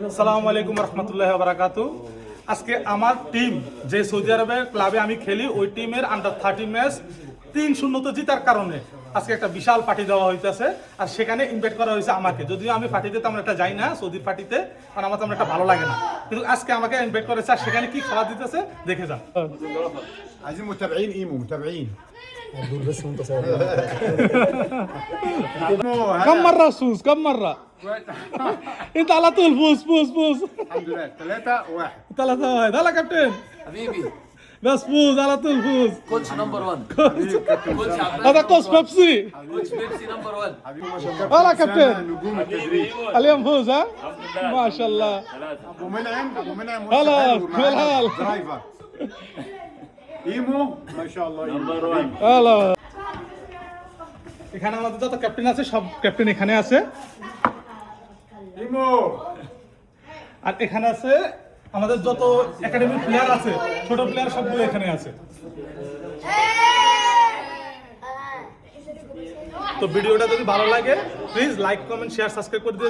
আসসালামু আলাইকুম রহমতুল্লাহি ওয়া বারাকাতুহু। আজকে আমার টিম যে সৌদি আরবের ক্লাবে আমি খেলি ওই টিমের আন্ডার 30 ম্যাচ 3-0 জিতার কারণে আজকে একটা বিশাল পার্টি দেওয়া হইতেছে। আর সেখানে ইনভাইট করা হয়েছে আমাকে, যদিও আমি পার্টিতে তেমন একটা যাই না, সৌদির পার্টিতে, কারণ আমার তেমন একটা ভালো লাগে না, কিন্তু আজকে আমাকে ইনভাইট করেছে। আর সেখানে কি খাওয়া দিতেছে দেখে যান। عايزين متابعين ايمو متابعين كم مرة فوز؟ كم مرة؟ انت على طول فوز فوز فوز. الحمد لله 3-1 3-1. هلا كابتن حبيبي بس فوز على طول فوز. كوتش نمبر 1 كوتش هذا قوس بيبسي. كوتش بيبسي نمبر 1 حبيبي ما شاء الله هلا كابتن نجوم التدريب اليوم فوز ها؟ ما شاء الله. ابو منعم هلا، ومعانا هلا. درايفر ايمو ما شاء الله نمبر 1 হ্যালো, এখানে আমাদের যত ক্যাপ্টেন আছে সব ক্যাপ্টেন এখানে আছে। ايمو আর এখানে আছে আমাদের যত একাডেমিক প্লেয়ার আছে, ছোট প্লেয়ার সবগুলো এখানে আছে। তো ভিডিওটা যদি ভালো লাগে please like comment share subscribe করে দিও।